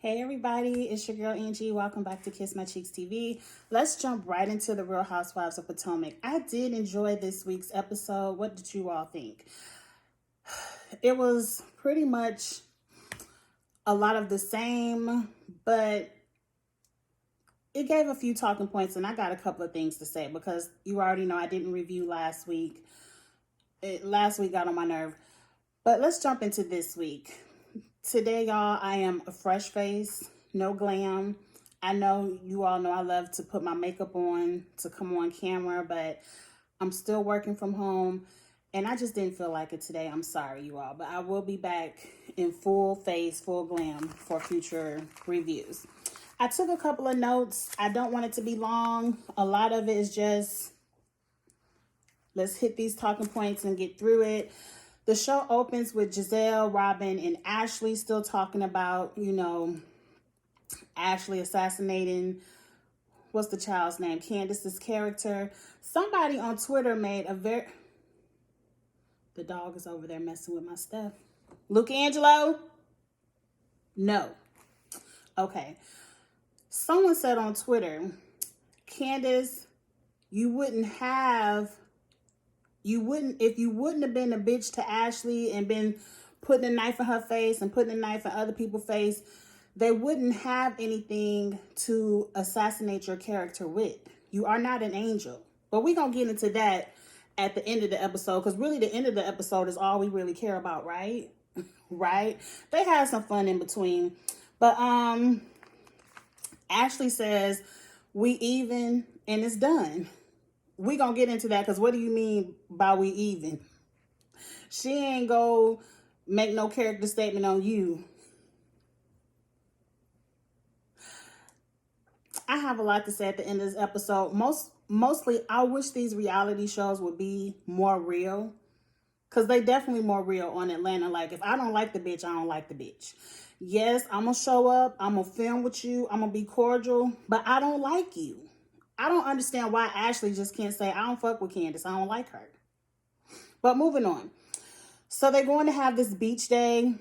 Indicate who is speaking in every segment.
Speaker 1: Hey everybody, it's your girl Angie. Welcome back to Kiss My Cheeks TV. Let's jump right into the Real Housewives of Potomac. I did enjoy this week's episode. What did you all think? It was pretty much a lot of the same, but it gave a few talking points, and I got a couple of things to say because you already know I didn't review last week. Last week got on my nerve. But let's jump into this week. Today, y'all, I am a fresh face, no glam. I know you all know I love to put my makeup on to come on camera, but I'm still working from home, and I just didn't feel like it today. I'm sorry, you all, but I will be back in full face, full glam for future reviews. I took a couple of notes. I don't want it to be long. A lot of it is just, let's hit these talking points and get through it. The show opens with Giselle, Robin, and Ashley still talking about, Ashley assassinating, what's the child's name? Candace's character. Somebody on Twitter made the dog is over there messing with my stuff. Luke Angelo? No. Okay. Someone said on Twitter, Candace, if you wouldn't have been a bitch to Ashley and been putting a knife in her face and putting a knife in other people's face, they wouldn't have anything to assassinate your character with. You are not an angel. But we're going to get into that at the end of the episode, because really the end of the episode is all we really care about, right? Right? They had some fun in between. But Ashley says, we even and it's done. We gonna get into that, because what do you mean by we even? She ain't go make no character statement on you. I have a lot to say at the end of this episode. Mostly, I wish these reality shows would be more real, because they definitely more real on Atlanta. Like, if I don't like the bitch, I don't like the bitch. Yes, I'm gonna show up. I'm gonna film with you. I'm gonna be cordial, but I don't like you. I don't understand why Ashley just can't say, I don't fuck with Candace. I don't like her. But moving on. So they're going to have this beach day.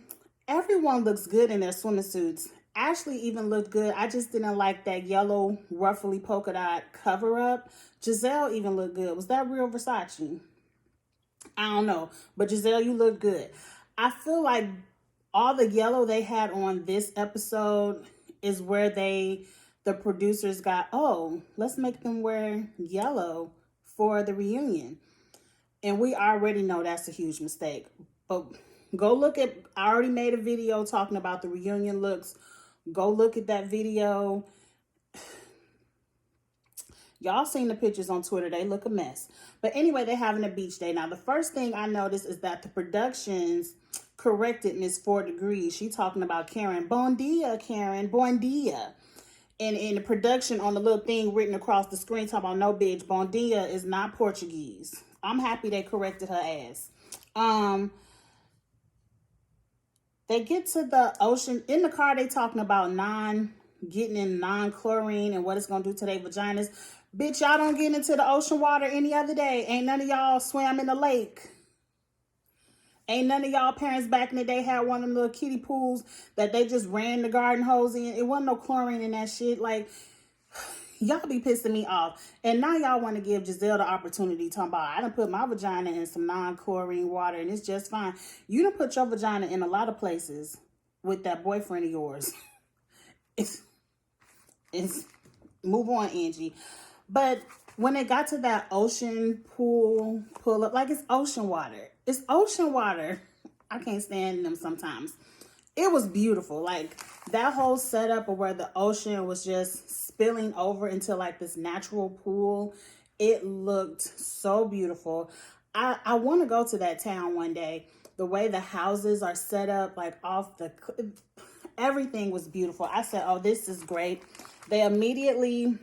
Speaker 1: Everyone looks good in their swimming suits. Ashley even looked good. I just didn't like that yellow, ruffly polka dot cover up. Giselle even looked good. Was that real Versace? I don't know. But Giselle, you look good. I feel like all the yellow they had on this episode is where the producers got, oh, let's make them wear yellow for the reunion. And we already know that's a huge mistake. But go look at, I already made a video talking about the reunion looks. Go look at that video. Y'all seen the pictures on Twitter. They look a mess. But anyway, they're having a beach day. Now, the first thing I noticed is that the productions corrected Miss 4 Degrees. She talking about Karen. Bon dia, Karen. Bon dia. And in the production on the little thing written across the screen talking about, no bitch, bon dia is not Portuguese. I'm happy they corrected her ass. They get to the ocean. In the car, they talking about getting in non-chlorine and what it's going to do to their vaginas. Bitch, y'all don't get into the ocean water any other day. Ain't none of y'all swam in the lake. Ain't none of y'all parents back in the day had one of them little kiddie pools that they just ran the garden hose in. It wasn't no chlorine in that shit. Like, y'all be pissing me off. And now y'all want to give Giselle the opportunity talking about, I done put my vagina in some non-chlorine water and it's just fine. You done put your vagina in a lot of places with that boyfriend of yours. It's move on, Angie. But when it got to that ocean pool pull up, like, it's ocean water. It's ocean water. I can't stand them sometimes. It was beautiful. Like, that whole setup of where the ocean was just spilling over into like this natural pool. It looked so beautiful. I want to go to that town one day. The way the houses are set up, like everything was beautiful. I said, oh, this is great. They immediately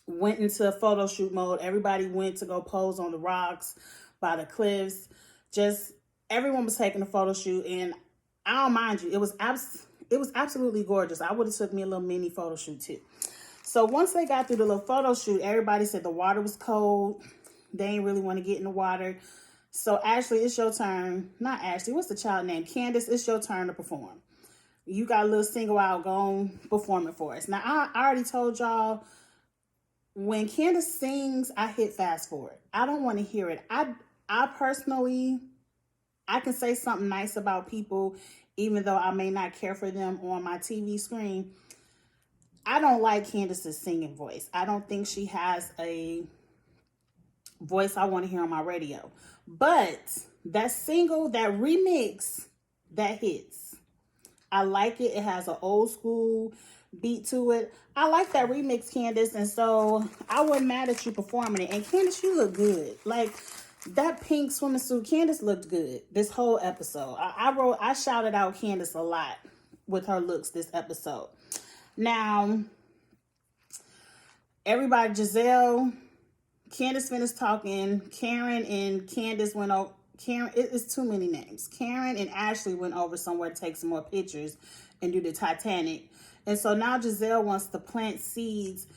Speaker 1: went into photo shoot mode. Everybody went to go pose on the rocks by the cliffs. Just everyone was taking a photo shoot, and I don't mind you. It was absolutely gorgeous. I would have took me a little mini photo shoot too. So once they got through the little photo shoot, everybody said the water was cold. They ain't really want to get in the water. So Ashley, it's your turn. Not Ashley. What's the child name? Candace, it's your turn to perform. You got a little single out, go on, perform it for us. Now, I already told y'all, when Candace sings, I hit fast forward. I don't want to hear it. I personally, I can say something nice about people, even though I may not care for them on my TV screen. I don't like Candace's singing voice. I don't think she has a voice I want to hear on my radio. But that single, that remix, that hits. I like it. It has an old school beat to it. I like that remix, Candace, and so I wasn't mad at you performing it. And Candace, you look good. Like, that pink swimming suit, Candace looked good this whole episode. I shouted out Candace a lot with her looks this episode. Now, everybody, Giselle, Candace finished talking. Karen and Candace went over. Karen, it's too many names. Karen and Ashley went over somewhere to take some more pictures and do the Titanic. And so now Giselle wants to plant seeds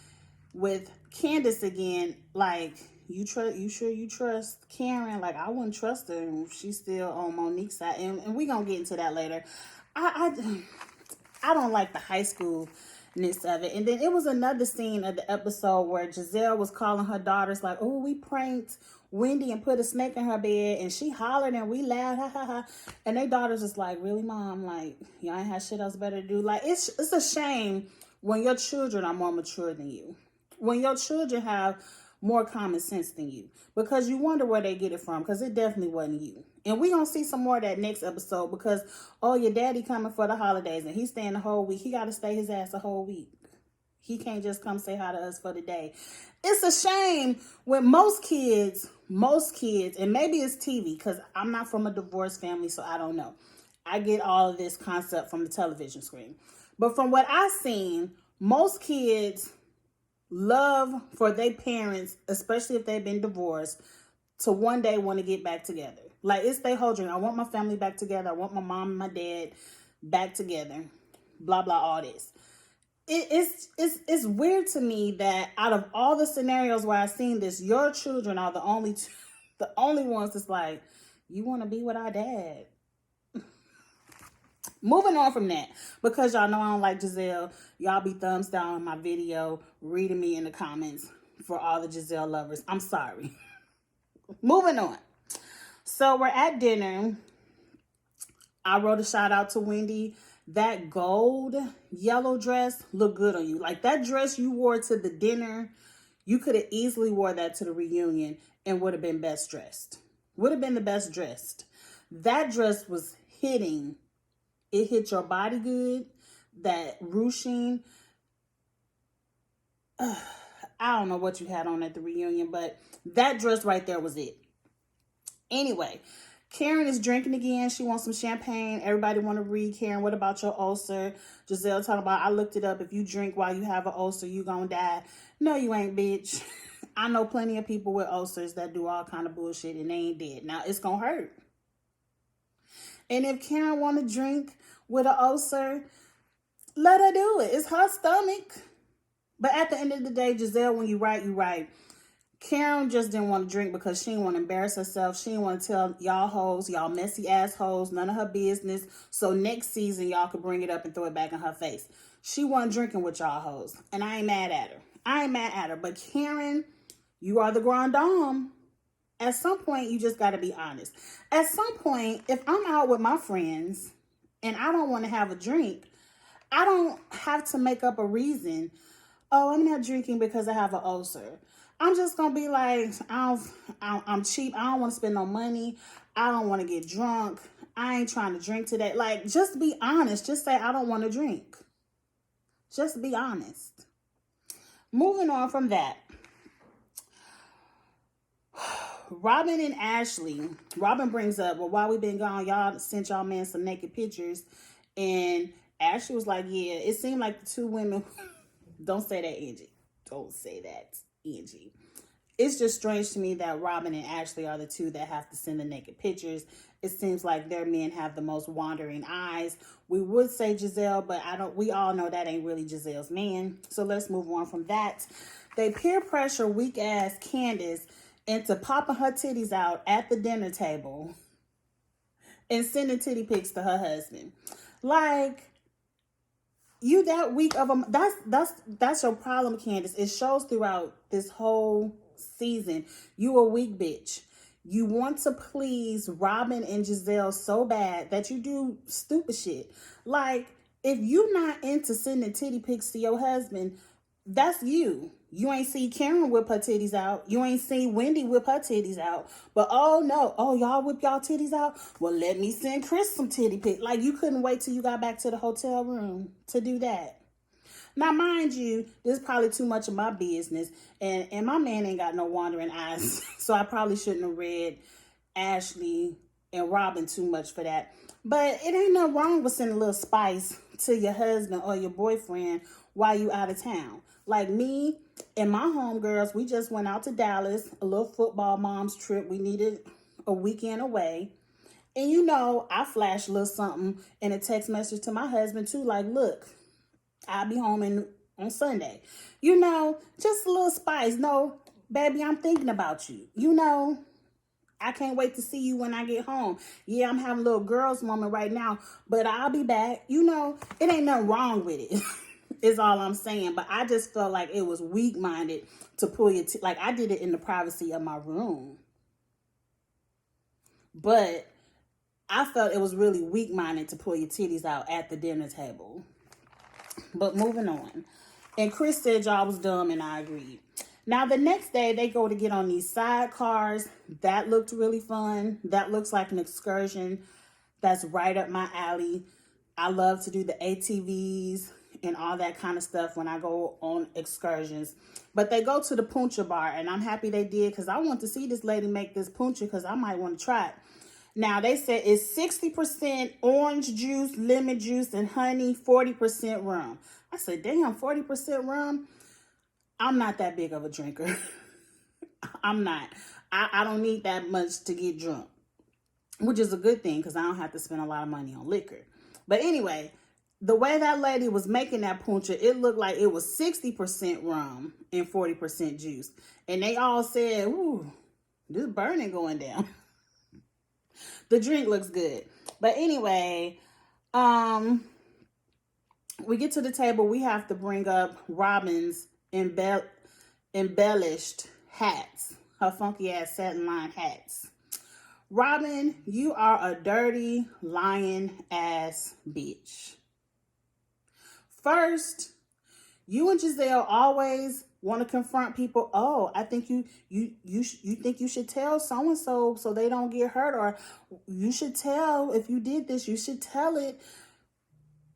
Speaker 1: with Candace again. Like, you sure you trust Karen? Like, I wouldn't trust her if she's still on Monique's side. And we're going to get into that later. I don't like the high schoolness of it. And then it was another scene of the episode where Giselle was calling her daughters like, oh, we pranked Wendy and put a snake in her bed, and she hollered and we laughed, ha ha ha. And their daughters just like, really, Mom? Like, y'all ain't have shit else better to do. Like, it's a shame when your children are more mature than you. When your children have more common sense than you. Because you wonder where they get it from, because it definitely wasn't you. And we gonna see some more of that next episode because, oh, your daddy coming for the holidays and he's staying the whole week. He got to stay his ass a whole week. He can't just come say hi to us for the day. It's a shame when most kids, and maybe it's TV because I'm not from a divorced family, so I don't know. I get all of this concept from the television screen. But from what I've seen, most kids love for their parents, especially if they've been divorced, to one day want to get back together. Like, it's their whole dream. I want my family back together. I want my mom and my dad back together. Blah, blah, all this. It's weird to me that out of all the scenarios where I've seen this, your children are the only ones that's like, you want to be with our dad. Moving on from that, because y'all know I don't like Giselle, y'all be thumbs down on my video, reading me in the comments for all the Giselle lovers. I'm sorry. Moving on. So we're at dinner. I wrote a shout out to Wendy. That gold yellow dress looked good on you. Like, that dress you wore to the dinner, you could have easily wore that to the reunion and would have been best dressed. Would have been the best dressed. That dress was hitting. It hit your body good. That ruching. I don't know what you had on at the reunion, but that dress right there was it. Anyway, Karen is drinking again. She wants some champagne. Everybody want to read. Karen, what about your ulcer? Giselle talking about, I looked it up. If you drink while you have an ulcer, you gonna die. No, you ain't, bitch. I know plenty of people with ulcers that do all kind of bullshit and they ain't dead. Now, it's gonna hurt. And if Karen want to drink with an ulcer, let her do it. It's her stomach. But at the end of the day, Giselle, when you right, you right. Karen just didn't want to drink because she didn't want to embarrass herself. She didn't want to tell y'all hoes, y'all messy assholes, none of her business. So next season, y'all could bring it up and throw it back in her face. She wasn't drinking with y'all hoes. And I ain't mad at her. But Karen, you are the grand dame. At some point, you just got to be honest. At some point, if I'm out with my friends and I don't want to have a drink, I don't have to make up a reason. Oh, I'm not drinking because I have an ulcer. I'm just going to be like, I'm cheap. I don't want to spend no money. I don't want to get drunk. I ain't trying to drink today. Like, just be honest. Just say, I don't want to drink. Just be honest. Moving on from that. Robin and Ashley. Robin brings up, well, while we've been gone, y'all sent y'all man some naked pictures. And Ashley was like, yeah, it seemed like the two women... Don't say that, Angie. Don't say that, Angie. It's just strange to me that Robin and Ashley are the two that have to send the naked pictures. It seems like their men have the most wandering eyes. We would say Giselle, but we all know that ain't really Giselle's man. So let's move on from that. They peer pressure weak ass Candace into popping her titties out at the dinner table and sending titty pics to her husband. Like, You that weak of a that's your problem, Candace. It shows throughout this whole season. You a weak bitch. You want to please Robin and Giselle so bad that you do stupid shit. Like, if you not into sending titty pics to your husband, that's you. You ain't see Karen whip her titties out. You ain't seen Wendy whip her titties out. But oh no, oh y'all whip y'all titties out? Well, let me send Chris some titty pics. Like, you couldn't wait till you got back to the hotel room to do that. Now, mind you, this is probably too much of my business, and my man ain't got no wandering eyes, so I probably shouldn't have read Ashley and Robin too much for that. But it ain't no wrong with sending a little spice to your husband or your boyfriend while you out of town. Like me and my homegirls, we just went out to Dallas, a little football mom's trip. We needed a weekend away. And you know, I flashed a little something in a text message to my husband too, like, look, I'll be home on Sunday. You know, just a little spice. No, baby, I'm thinking about you. You know, I can't wait to see you when I get home. Yeah, I'm having a little girls moment right now, but I'll be back. You know, it ain't nothing wrong with it, is all I'm saying. But I just felt like it was weak-minded to pull your like, I did it in the privacy of my room. But I felt it was really weak-minded to pull your titties out at the dinner table. But moving on. And Chris said y'all was dumb, and I agreed. Now, the next day, they go to get on these sidecars. That looked really fun. That looks like an excursion. That's right up my alley. I love to do the ATVs and all that kind of stuff when I go on excursions. But they go to the puncha bar, and I'm happy they did because I want to see this lady make this puncha because I might want to try it. Now, they said it's 60% orange juice, lemon juice, and honey, 40% rum. I said, damn, 40% rum? I'm not that big of a drinker. I'm not. I don't need that much to get drunk, which is a good thing because I don't have to spend a lot of money on liquor. But anyway, the way that lady was making that puncha, it looked like it was 60% rum and 40% juice. And they all said, ooh, this burning going down. The drink looks good. But anyway, we get to the table. We have to bring up Robin's embellished hats. Her funky ass satin line hats. Robin, you are a dirty, lying ass bitch. First, you and Giselle always want to confront people. Oh, I think you think you should tell so-and-so so they don't get hurt, or you should tell if you did this, you should tell it.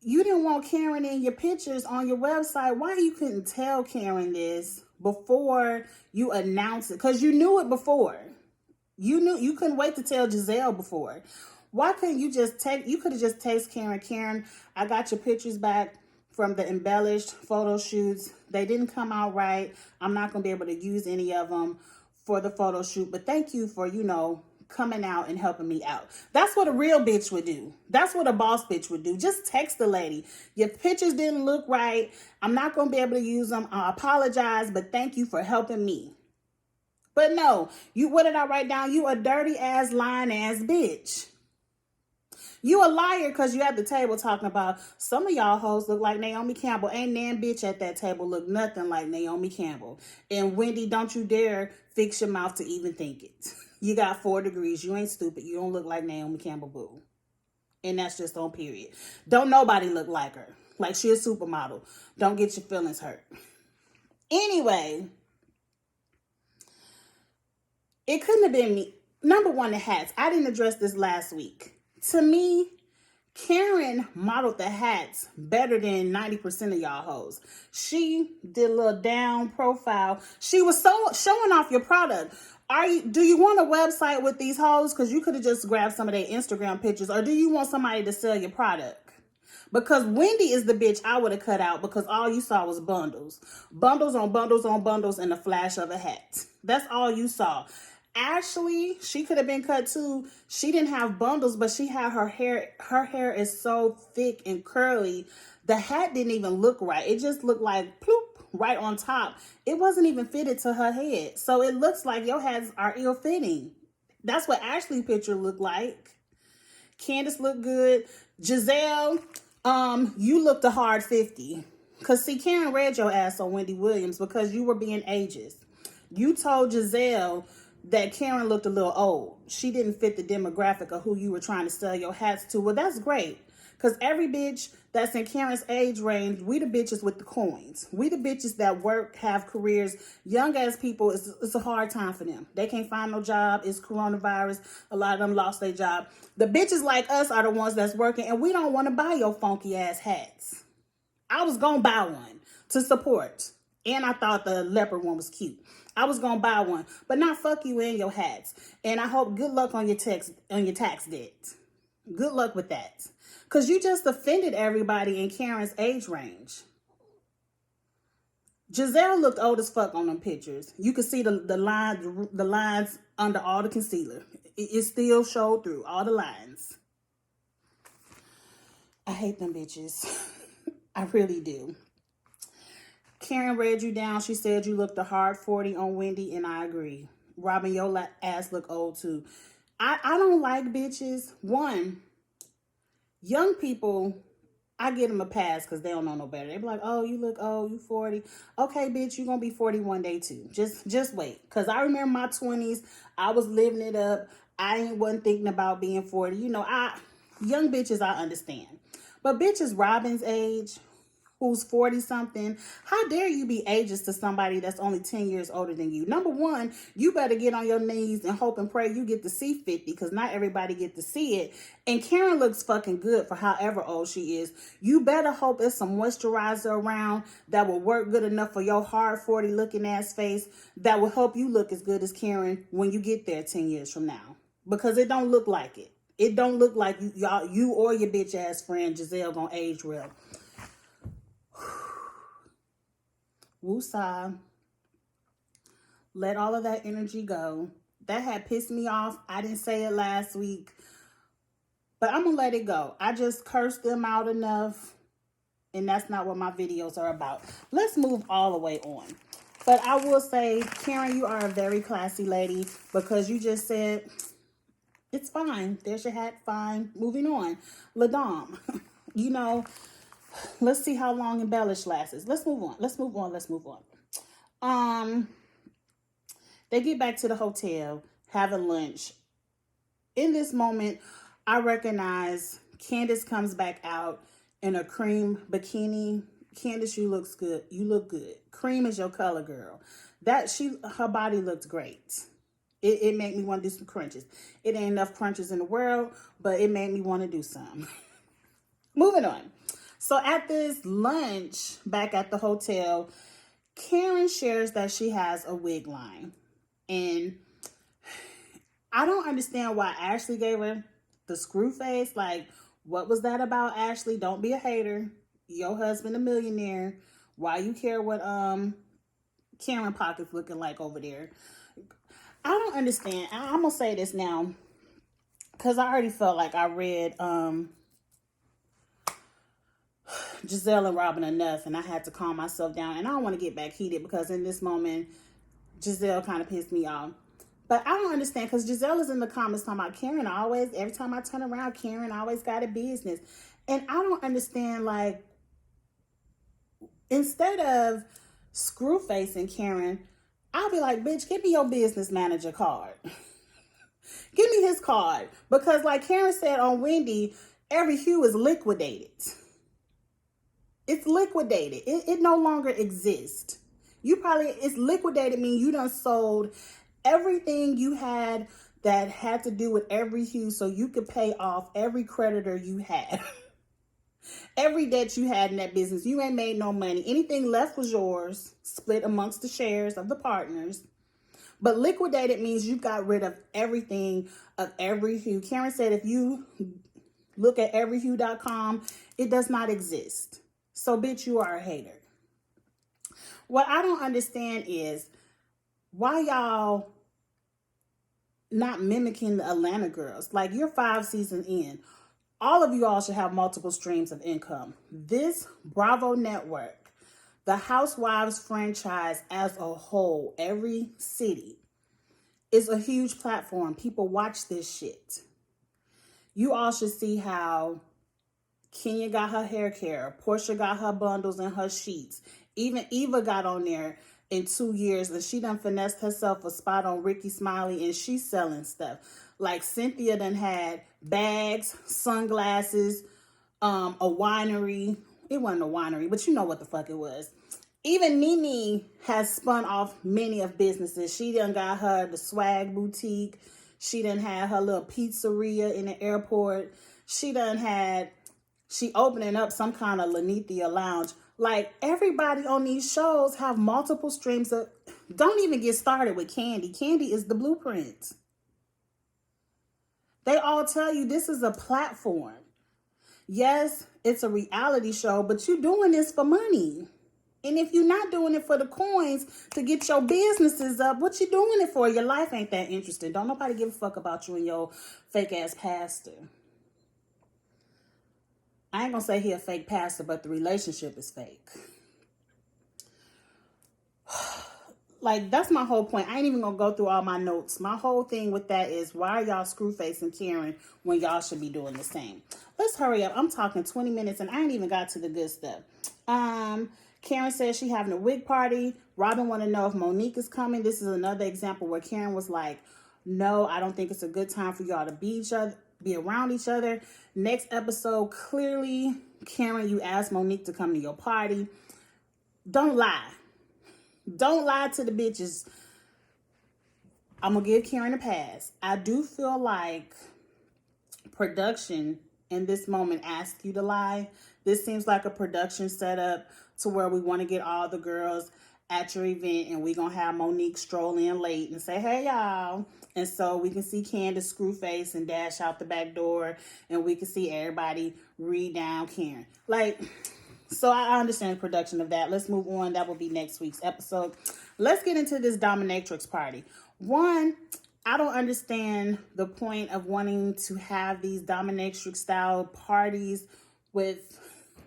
Speaker 1: You didn't want Karen in your pictures on your website. Why you couldn't tell Karen this before you announced it? Because you knew it before. You couldn't wait to tell Giselle before. Why couldn't you you could have just texted Karen, I got your pictures back from the embellished photo shoots. They didn't come out right. I'm not going to be able to use any of them for the photo shoot, but thank you for, coming out and helping me out. That's what a real bitch would do. That's what a boss bitch would do. Just text the lady. Your pictures didn't look right. I'm not going to be able to use them. I apologize, but thank you for helping me. But no, what did I write down? You a dirty ass, lying ass bitch. You a liar because you at the table talking about some of y'all hoes look like Naomi Campbell. Ain't nan bitch at that table look nothing like Naomi Campbell. And Wendy, don't you dare fix your mouth to even think it. You got 4 degrees. You ain't stupid. You don't look like Naomi Campbell, boo. And that's just on period. Don't nobody look like her. Like she a supermodel. Don't get your feelings hurt. Anyway, it couldn't have been me. Number one, the hats. I didn't address this last week. To me, Karen modeled the hats better than 90% of y'all hoes. She did a little down profile. She was showing off your product. Do you want a website with these hoes? Because you could have just grabbed some of their Instagram pictures. Or do you want somebody to sell your product? Because Wendy is the bitch I would have cut out because all you saw was bundles. Bundles on bundles on bundles and a flash of a hat. That's all you saw. Ashley, she could have been cut too. She didn't have bundles, but she had her hair. Her hair is so thick and curly. The hat didn't even look right. It just looked like ploop right on top. It wasn't even fitted to her head. So it looks like your hats are ill-fitting. That's what Ashley's picture looked like. Candace looked good. Giselle, You looked a hard 50. Because, see, Karen read your ass on Wendy Williams because you were being ageist. You told Giselle that Karen looked a little old. She didn't fit the demographic of who you were trying to sell your hats to. Well, that's great. Because every bitch that's in Karen's age range, we the bitches with the coins. We the bitches that work, have careers. Young ass people, it's a hard time for them. They can't find no job. It's coronavirus. A lot of them lost their job. The bitches like us are the ones that's working, and we don't want to buy your funky ass hats. I was going to buy one to support. And I thought the leopard one was cute. I was going to buy one. But not fuck you and your hats. And I hope good luck on your tax debt. Good luck with that. Because you just offended everybody in Karen's age range. Giselle looked old as fuck on them pictures. You could see the lines under all the concealer. It still showed through all the lines. I hate them bitches. I really do. Karen read you down. She said you looked a hard 40 on Wendy, and I agree. Robin, your ass look old too. I don't like bitches. One, young people, I give them a pass because they don't know no better. They be like, oh, you look old, you 40. Okay, bitch, you gonna be 40 one day too. Just wait. Because I remember my 20s, I was living it up. Wasn't thinking about being 40. You know, young bitches, I understand. But bitches Robin's age, who's 40-something, how dare you be ageist to somebody that's only 10 years older than you? Number one, you better get on your knees and hope and pray you get to see 50, because not everybody get to see it. And Karen looks fucking good for however old she is. You better hope there's some moisturizer around that will work good enough for your hard 40 looking ass face that will help you look as good as Karen when you get there 10 years from now. Because it don't look like it. It don't look like you or your bitch ass friend Giselle gonna age real. Woosah. Let all of that energy go. That had pissed me off. I didn't say it last week. But I'm going to let it go. I just cursed them out enough. And that's not what my videos are about. Let's move all the way on. But I will say, Karen, you are a very classy lady. Because you just said, it's fine. There's your hat. Fine. Moving on. Ladom. You know, let's see how long embellish lasts. Let's move on. Let's move on. Let's move on. They get back to the hotel, having lunch. In this moment, I recognize Candace comes back out in a cream bikini. Candace, you look good. You look good. Cream is your color, girl. Her body looked great. It made me want to do some crunches. It ain't enough crunches in the world, but it made me want to do some. Moving on. So at this lunch back at the hotel, Karen shares that she has a wig line. And I don't understand why Ashley gave her the screw face. Like, what was that about, Ashley? Don't be a hater. Your husband a millionaire. Why you care what Karen pockets looking like over there? I don't understand. I'm going to say this now, because I already felt like I read Giselle and Robin enough, and I had to calm myself down. And I don't want to get back heated, because in this moment, Giselle kind of pissed me off. But I don't understand, because Giselle is in the comments talking about Karen every time I turn around, Karen always got a business. And I don't understand, like, instead of screw facing Karen, I'll be like, bitch, give me your business manager card. Give me his card. Because like Karen said on Wendy, every hue is liquidated. It's liquidated. It no longer exists. It's liquidated, meaning you done sold everything you had that had to do with every hue so you could pay off every creditor you had. Every debt you had in that business. You ain't made no money. Anything left was yours, split amongst the shares of the partners. But liquidated means you got rid of everything of every hue. Karen said if you look at everyhue.com, it does not exist. So, bitch, you are a hater. What I don't understand is why y'all not mimicking the Atlanta girls. Like, you're 5 seasons in. All of you all should have multiple streams of income. This Bravo network, the Housewives franchise as a whole, every city, is a huge platform. People watch this shit. You all should see how Kenya got her hair care. Portia got her bundles and her sheets. Even Eva got on there in 2 years, and she done finessed herself a spot on Ricky Smiley, and she's selling stuff. Like Cynthia done had bags, sunglasses, a winery. It wasn't a winery, but you know what the fuck it was. Even Nene has spun off many of businesses. She done got her the swag boutique. She done had her little pizzeria in the airport. She opening up some kind of Lanithia lounge. Like, everybody on these shows have multiple streams of... Don't even get started with Candy. Candy is the blueprint. They all tell you this is a platform. Yes, it's a reality show, but you're doing this for money. And if you're not doing it for the coins to get your businesses up, what you doing it for? Your life ain't that interesting. Don't nobody give a fuck about you and your fake-ass pastor. I ain't gonna say he a fake pastor, but the relationship is fake. Like, that's my whole point. I ain't even gonna go through all my notes. My whole thing with that is, why are y'all screwfacing Karen when y'all should be doing the same? Let's hurry up. I'm talking 20 minutes and I ain't even got to the good stuff. Karen says she having a wig party. Robin want to know if Monique is coming. This is another example where Karen was like, no, I don't think it's a good time for y'all to be around each other. Next episode, clearly, Karen, you asked Monique to come to your party. Don't lie. Don't lie to the bitches. I'm going to give Karen a pass. I do feel like production in this moment asks you to lie. This seems like a production setup to where we want to get all the girls at your event, and we're going to have Monique stroll in late and say, hey, y'all. And so we can see Candace screwface and dash out the back door, and we can see everybody read down Karen. Like, so I understand the production of that. Let's move on. That will be next week's episode. Let's get into this dominatrix party. One, I don't understand the point of wanting to have these dominatrix style parties with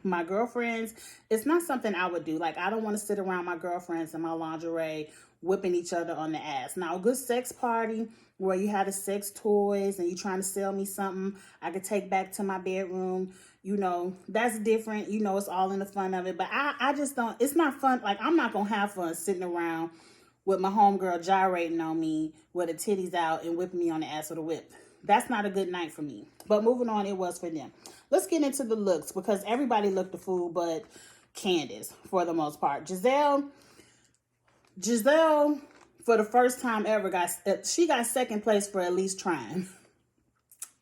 Speaker 1: my girlfriends. It's not something I would do. Like, I don't want to sit around my girlfriends in my lingerie whipping each other on the ass. Now, a good sex party where you have the sex toys and you trying to sell me something I could take back to my bedroom, you know, that's different. You know, it's all in the fun of it. But I just don't, it's not fun. Like, I'm not going to have fun sitting around with my homegirl gyrating on me with her titties out and whipping me on the ass with a whip. That's not a good night for me. But moving on, it was for them. Let's get into the looks, because everybody looked a fool but Candace for the most part. Giselle, for the first time ever, got second place for at least trying.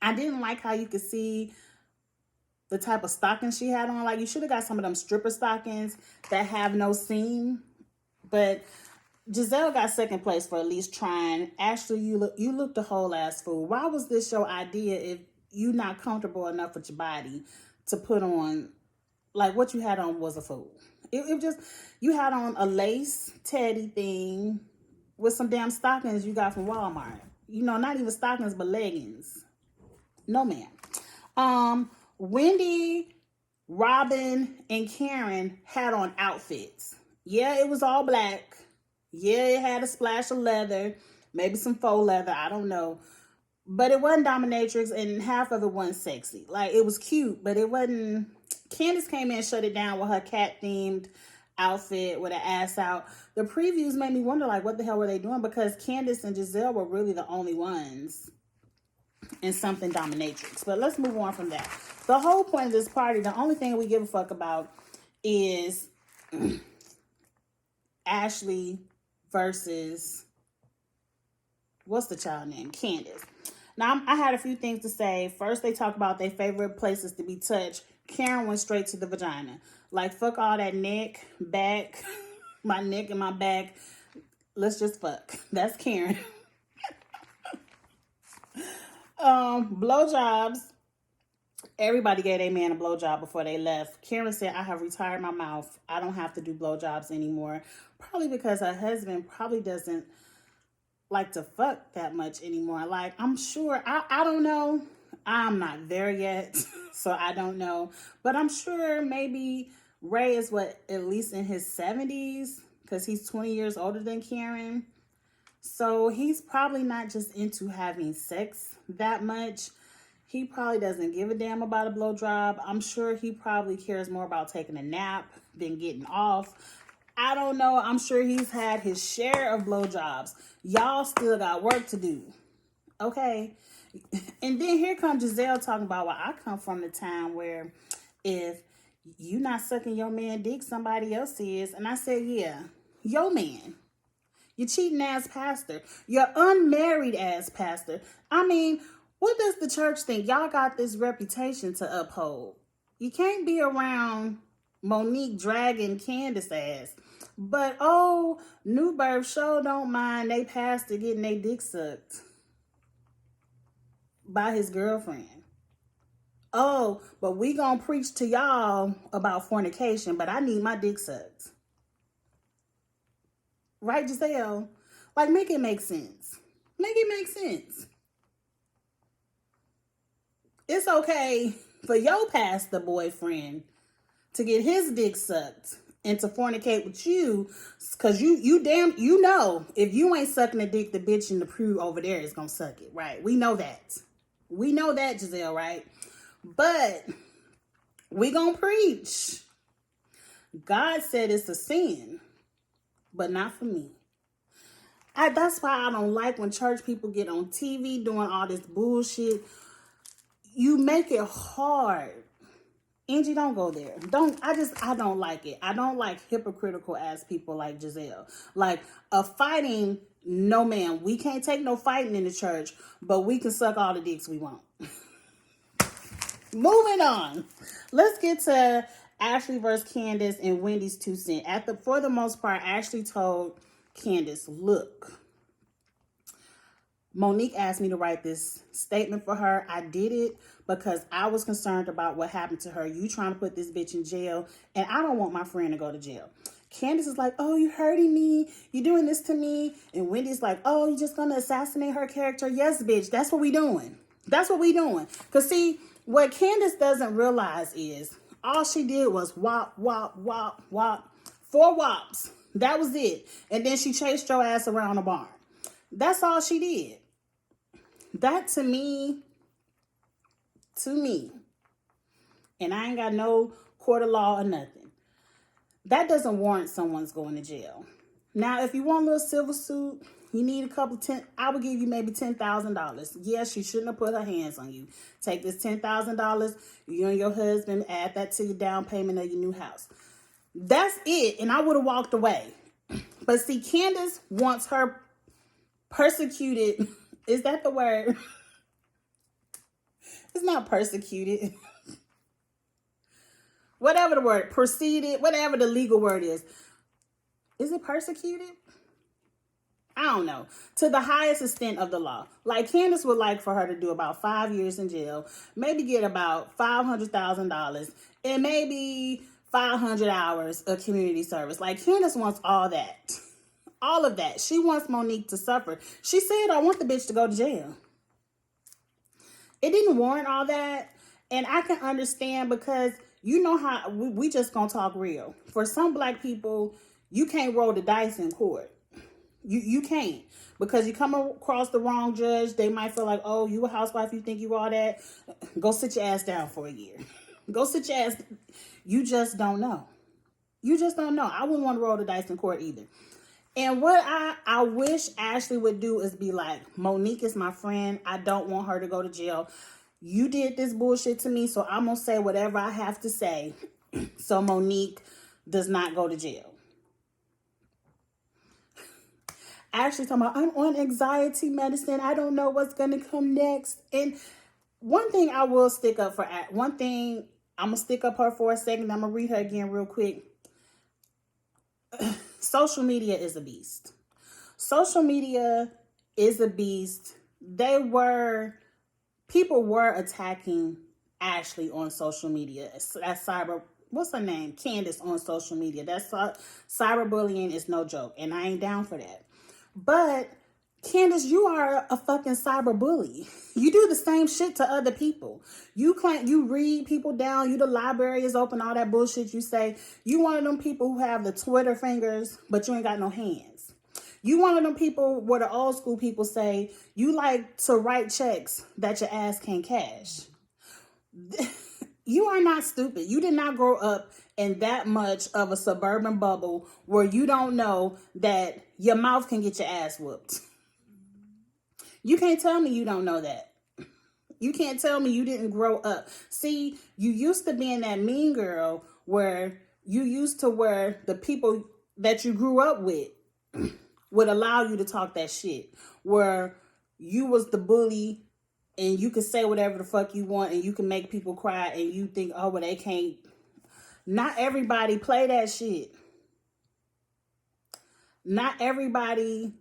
Speaker 1: I didn't like how you could see the type of stockings she had on. Like, you should have got some of them stripper stockings that have no seam. But Giselle got second place for at least trying. Ashley, you looked a whole ass fool. Why was this your idea if you not comfortable enough with your body to put on? Like, what you had on was a fool. It just, you had on a lace teddy thing with some damn stockings you got from Walmart. You know, not even stockings, but leggings. No, ma'am. Wendy, Robin, and Karen had on outfits. Yeah, it was all black. Yeah, it had a splash of leather, maybe some faux leather, I don't know. But it wasn't dominatrix, and half of it wasn't sexy. Like, it was cute, but it wasn't. Candace came in and shut it down with her cat-themed outfit with her ass out. The previews made me wonder, like, what the hell were they doing? Because Candace and Giselle were really the only ones in something dominatrix. But let's move on from that. The whole point of this party, the only thing we give a fuck about is Ashley versus, what's the child name? Candace. Now, I had a few things to say. First, they talk about their favorite places to be touched. Karen went straight to the vagina. Like, fuck all that neck, back, my neck and my back. Let's just fuck. That's Karen. Blowjobs. Everybody gave their man a blowjob before they left. Karen said, I have retired my mouth. I don't have to do blowjobs anymore. Probably because her husband probably doesn't like to fuck that much anymore. Like, I'm sure, I don't know. I'm not there yet, so I don't know. But I'm sure maybe Ray is at least in his 70s, because he's 20 years older than Karen. So he's probably not just into having sex that much. He probably doesn't give a damn about a blowjob. I'm sure he probably cares more about taking a nap than getting off. I don't know. I'm sure he's had his share of blowjobs. Y'all still got work to do. Okay? And then here comes Giselle talking about, well, I come from the time where if you not sucking your man dick, somebody else is. And I said, yeah, your man. You cheating ass pastor. You're unmarried ass pastor. I mean, what does the church think? Y'all got this reputation to uphold. You can't be around Monique dragging Candace ass. But, oh, New Birth sure don't mind they pastor getting their dick sucked by his girlfriend. Oh, but we gonna preach to y'all about fornication, but I need my dick sucked. Right, Giselle? Like, make it make sense. Make it make sense. It's okay for your pastor boyfriend to get his dick sucked and to fornicate with you, because you know, if you ain't sucking the dick, the bitch in the pew over there is gonna suck it, right? We know that. We know that, Giselle, right? But we gonna preach. God said it's a sin, but not for me. That's why I don't like when church people get on TV doing all this bullshit. You make it hard. Angie, don't go there. I don't like it. I don't like hypocritical ass people like Giselle. Like, a fighting, no ma'am. We can't take no fighting in the church, but we can suck all the dicks we want. Moving on. Let's get to Ashley versus Candace and Wendy's 2 cents. For the most part, Ashley told Candace, look, Monique asked me to write this statement for her. I did it because I was concerned about what happened to her. You trying to put this bitch in jail, and I don't want my friend to go to jail. Candace is like, oh, you hurting me. You doing this to me. And Wendy's like, oh, you just gonna assassinate her character? Yes, bitch. That's what we doing. That's what we doing. Because see, what Candace doesn't realize is all she did was whop, whop, whop, whop. 4 whops. That was it. And then she chased your ass around the barn. That's all she did. That to me, and I ain't got no court of law or nothing, that doesn't warrant someone's going to jail. Now, if you want a little civil suit, you need I would give you maybe $10,000. Yes, she shouldn't have put her hands on you. Take this $10,000, you and your husband, add that to your down payment of your new house. That's it, and I would have walked away. But see, Candace wants her persecuted. Is that the word? It's not persecuted. Whatever the word, proceeded, whatever the legal word is. Is it persecuted? I don't know. To the highest extent of the law. Like, Candace would like for her to do about 5 years in jail, maybe get about $500,000, and maybe 500 hours of community service. Like, Candace wants all that. All of that. She wants Monique to suffer. She said, I want the bitch to go to jail. It didn't warrant all that. And I can understand, because you know how we just gonna talk real. For some black people, you can't roll the dice in court. You can't. Because you come across the wrong judge, they might feel like, oh, you a housewife, you think you all that. Go sit your ass down for a year. Go sit your ass. You just don't know. You just don't know. I wouldn't want to roll the dice in court either. And what I wish Ashley would do is be like, Monique is my friend. I don't want her to go to jail. You did this bullshit to me, so I'm going to say whatever I have to say so Monique does not go to jail. Ashley talking about, I'm on anxiety medicine. I don't know what's going to come next. And one thing I will stick up for, I'm going to stick up her for a second. I'm going to read her again real quick. Social media is a beast. Social media is a beast. People were attacking Ashley on social media. That's what's her name? Candace on social media. That's cyberbullying is no joke. And I ain't down for that. But Candace, you are a fucking cyberbully. You do the same shit to other people. You read people down. You the library is open, all that bullshit you say. You one of them people who have the Twitter fingers, but you ain't got no hands. You one of them people where the old school people say you like to write checks that your ass can't cash. You are not stupid. You did not grow up in that much of a suburban bubble where you don't know that your mouth can get your ass whooped. You can't tell me you don't know that. You can't tell me you didn't grow up. See, you used to being that mean girl where you used to where the people that you grew up with would allow you to talk that shit. Where you was the bully and you can say whatever the fuck you want and you can make people cry and you think, oh, well, they can't. Not everybody play that shit. Not everybody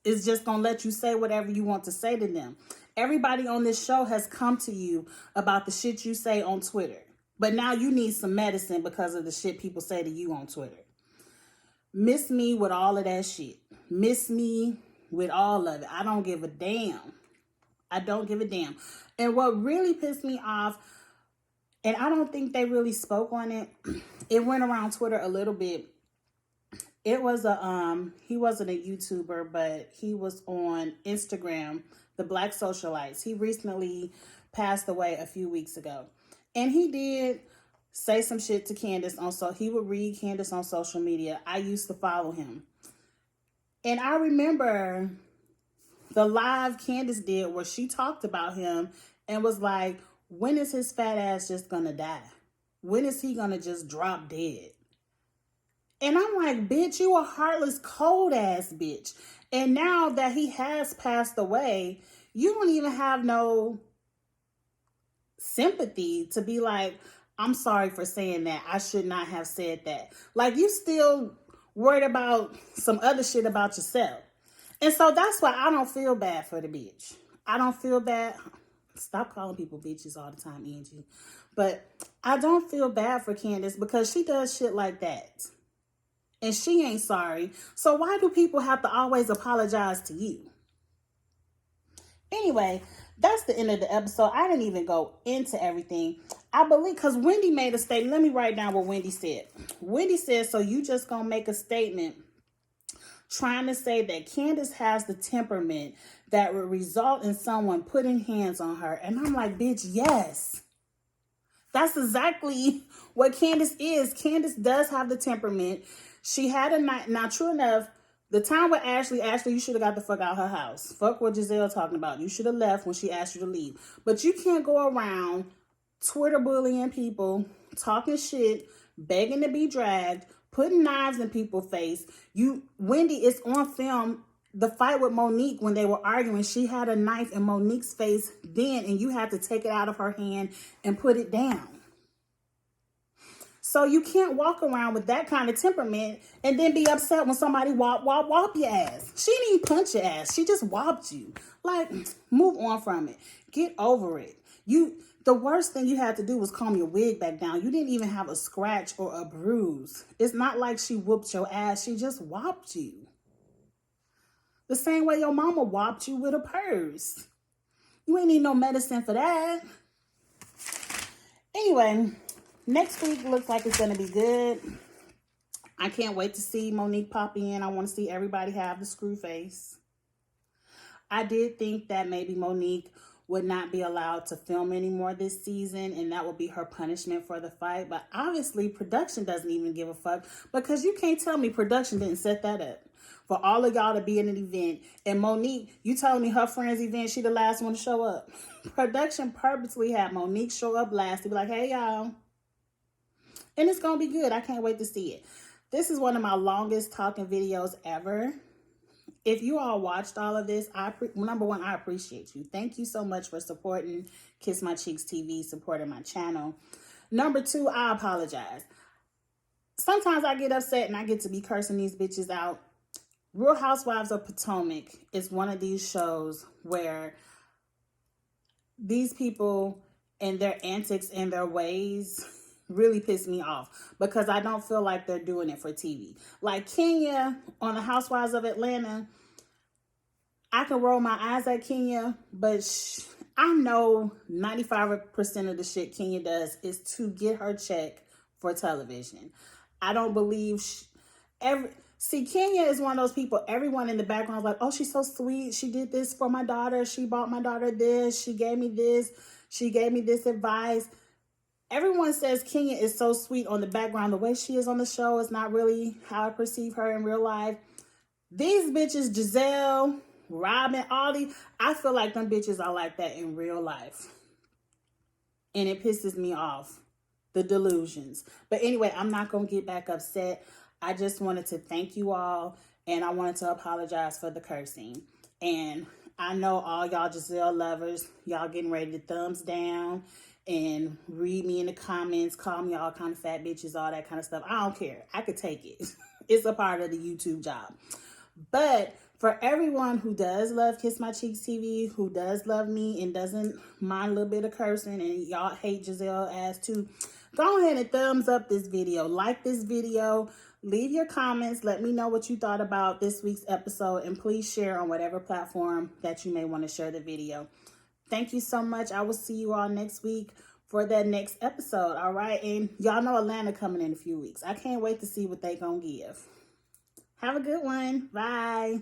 Speaker 1: is just going to let you say whatever you want to say to them. Everybody on this show has come to you about the shit you say on Twitter. But now you need some medicine because of the shit people say to you on Twitter. Miss me with all of that shit. Miss me with all of it. I don't give a damn. I don't give a damn. And what really pissed me off, and I don't think they really spoke on it, it went around Twitter a little bit. It was he wasn't a YouTuber, but he was on Instagram, the Black Socialites. He recently passed away a few weeks ago. And he did say some shit to Candace he would read Candace on social media. I used to follow him. And I remember the live Candace did where she talked about him and was like, when is his fat ass just gonna die? When is he gonna just drop dead? And I'm like, bitch, you a heartless, cold ass bitch. And now that he has passed away, you don't even have no sympathy to be like, I'm sorry for saying that. I should not have said that. Like, you still worried about some other shit about yourself. And so that's why I don't feel bad for the bitch. I don't feel bad. Stop calling people bitches all the time, Angie. But I don't feel bad for Candace because she does shit like that. And she ain't sorry. So why do people have to always apologize to you? Anyway, that's the end of the episode. I didn't even go into everything. I believe, because Wendy made a statement. Let me write down what Wendy said. Wendy said, so you just gonna make a statement trying to say that Candace has the temperament that would result in someone putting hands on her. And I'm like, bitch, yes. That's exactly what Candace is. Candace does have the temperament. She had a night. Now, true enough, the time with Ashley, you should have got the fuck out of her house. Fuck what Giselle talking about. You should have left when she asked you to leave. But you can't go around Twitter bullying people, talking shit, begging to be dragged, putting knives in people's face. Wendy is on film. The fight with Monique when they were arguing, she had a knife in Monique's face then, and you had to take it out of her hand and put it down. So you can't walk around with that kind of temperament and then be upset when somebody whop your ass. She didn't even punch your ass. She just whopped you. Like, move on from it. Get over it. The worst thing you had to do was calm your wig back down. You didn't even have a scratch or a bruise. It's not like she whooped your ass. She just whopped you. The same way your mama whopped you with a purse. You ain't need no medicine for that. Anyway, next week looks like it's going to be good. I can't wait to see Monique pop in. I want to see everybody have the screw face. I did think that maybe Monique would not be allowed to film anymore this season, and that would be her punishment for the fight. But obviously, production doesn't even give a fuck, because you can't tell me production didn't set that up for all of y'all to be in an event. And Monique, you telling me her friend's event, she the last one to show up. Production purposely had Monique show up last to be like, hey, y'all. And it's going to be good. I can't wait to see it. This is one of my longest talking videos ever. If you all watched all of this, number one, I appreciate you. Thank you so much for supporting Kiss My Cheeks TV, supporting my channel. Number two, I apologize. Sometimes I get upset and I get to be cursing these bitches out. Real Housewives of Potomac is one of these shows where these people and their antics and their ways really piss me off, because I don't feel like they're doing it for TV. Like Kenya on the Housewives of Atlanta, I can roll my eyes at Kenya, but I know 95% of the shit Kenya does is to get her check for television. I don't believe See, Kenya is one of those people, everyone in the background is like, oh, she's so sweet. She did this for my daughter. She bought my daughter this. She gave me this. She gave me this advice. Everyone says Kenya is so sweet on the background. The way she is on the show is not really how I perceive her in real life. These bitches, Giselle, Robin, all these, I feel like them bitches are like that in real life. And it pisses me off. The delusions. But anyway, I'm not going to get back upset. I just wanted to thank you all. And I wanted to apologize for the cursing. And I know all y'all Giselle lovers, y'all getting ready to thumbs down and read me in the comments, call me all kind of fat bitches, all that kind of stuff. I don't care. I could take it. It's a part of the YouTube job. But for everyone who does love Kiss My Cheeks TV, who does love me and doesn't mind a little bit of cursing, and y'all hate Giselle ass too, go ahead and thumbs up this video. Like this video. Leave your comments. Let me know what you thought about this week's episode. And please share on whatever platform that you may want to share the video. Thank you so much. I will see you all next week for that next episode. All right. And y'all know Atlanta coming in a few weeks. I can't wait to see what they gonna give. Have a good one. Bye.